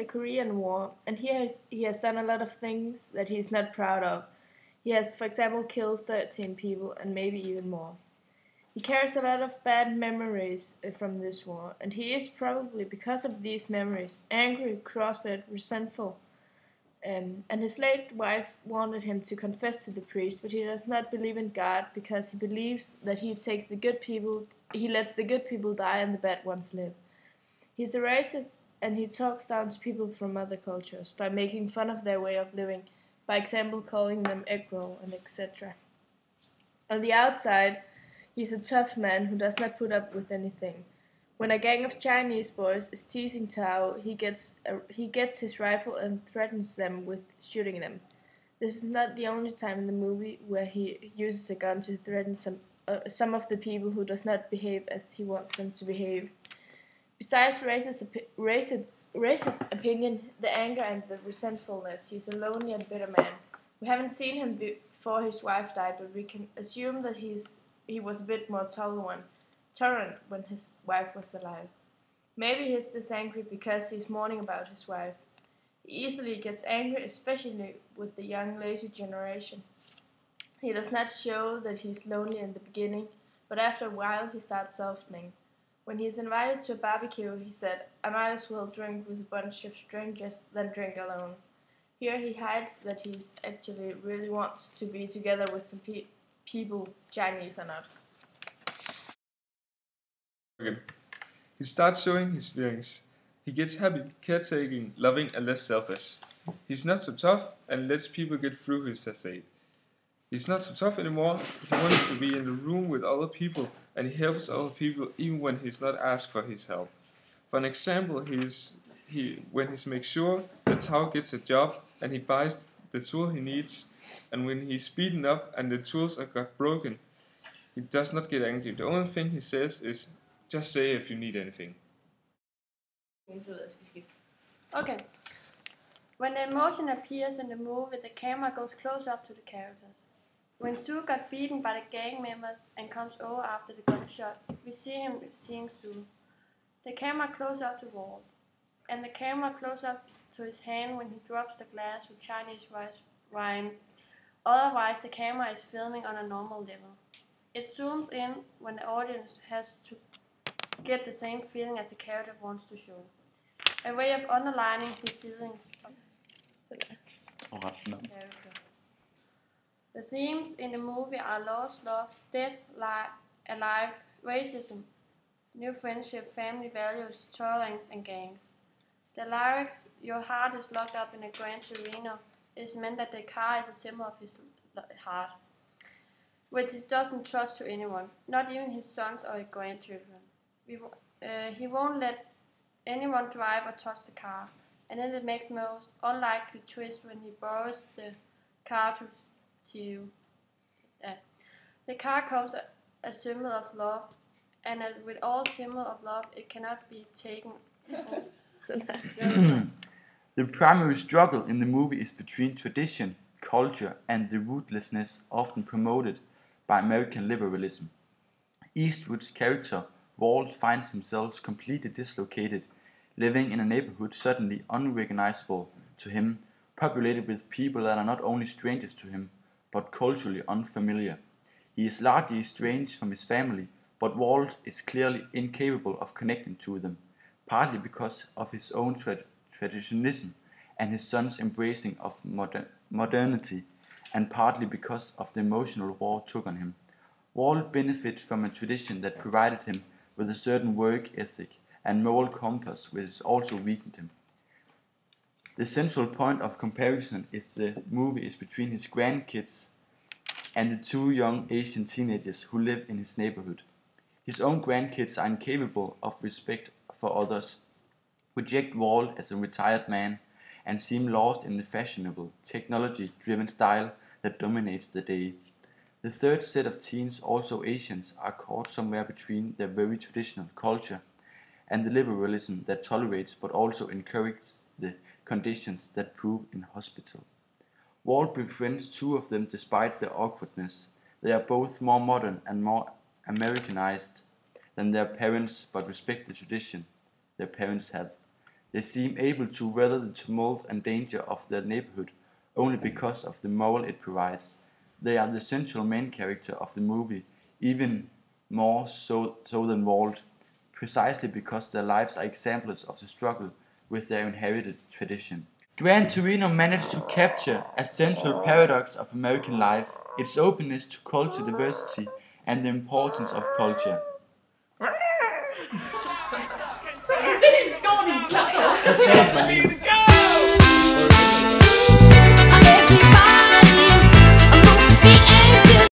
the Korean War, and he has done a lot of things that he's not proud of. He has, for example, killed 13 people and maybe even more. He carries a lot of bad memories from this war, and he is probably, because of these memories, angry, crossbred, resentful. And his late wife wanted him to confess to the priest, but he does not believe in God because he believes that he lets the good people die and the bad ones live. He's a racist and he talks down to people from other cultures by making fun of their way of living, by example calling them egg roll and etc. On the outside, he's a tough man who does not put up with anything. When a gang of Chinese boys is teasing Tao, he gets his rifle and threatens them with shooting them. This is not the only time in the movie where he uses a gun to threaten some of the people who does not behave as he wants them to behave. Besides racist opinion, the anger and the resentfulness, he's a lonely and bitter man. We haven't seen him before his wife died, but we can assume that he was a bit more tolerant when his wife was alive. Maybe he's this angry because he's mourning about his wife. He easily gets angry, especially with the young lazy generation. He does not show that he's lonely in the beginning, but after a while he starts softening. When he is invited to a barbecue, he said, "I might as well drink with a bunch of strangers than drink alone." Here he hides that he actually really wants to be together with some people, Chinese or not. Okay. He starts showing his feelings. He gets happy, caretaking, loving, and less selfish. He's not so tough and lets people get through his facade. He's not so tough anymore. He wants to be in the room with other people, and he helps other people even when he's not asked for his help. For an example, when he makes sure that Tao gets a job and he buys the tool he needs, and when he's beaten up and the tools are got broken, he does not get angry. The only thing he says is, "Just say if you need anything." Okay. When the emotion appears in the movie, the camera goes close up to the characters. When Sue got beaten by the gang members and comes over after the gunshot, we see him seeing Sue. The camera close up to Walt, and the camera close up to his hand when he drops the glass with Chinese wine. Otherwise, the camera is filming on a normal level. It zooms in when the audience has to get the same feeling as the character wants to show. A way of underlining his feelings of the character. The themes in the movie are loss, love, death, alive, racism, new friendship, family values, tolerance, and gangs. The lyrics, "Your heart is locked up in a Grand Torino," is meant that the car is a symbol of his heart, which he doesn't trust to anyone, not even his sons or his grandchildren. He won't let anyone drive or touch the car, and then it makes most unlikely twist when he borrows the car to the car comes a symbol of love, and as with all symbols of love, it cannot be taken. The primary struggle in the movie is between tradition, culture, and the rootlessness often promoted by American liberalism. Eastwood's character, Walt, finds himself completely dislocated, living in a neighborhood suddenly unrecognizable to him, populated with people that are not only strangers to him, but culturally unfamiliar. He is largely estranged from his family, but Walt is clearly incapable of connecting to them, partly because of his own traditionalism and his son's embracing of modernity, and partly because of the emotional war took on him. Walt benefited from a tradition that provided him with a certain work ethic and moral compass which also weakened him. The central point of comparison is the movie is between his grandkids and the two young Asian teenagers who live in his neighborhood. His own grandkids are incapable of respect for others, reject Walt as a retired man, and seem lost in the fashionable, technology-driven style that dominates the day. The third set of teens, also Asians, are caught somewhere between their very traditional culture and the liberalism that tolerates but also encourages the conditions that prove inhospitable. Walt befriends two of them despite their awkwardness. They are both more modern and more Americanized than their parents, but respect the tradition their parents have. They seem able to weather the tumult and danger of their neighborhood only because of the moral it provides. They are the central main character of the movie, even more so than Walt, precisely because their lives are examples of the struggle with their inherited tradition. Gran Torino managed to capture a central paradox of American life, its openness to cultural diversity and the importance of culture. That's it, Marlene.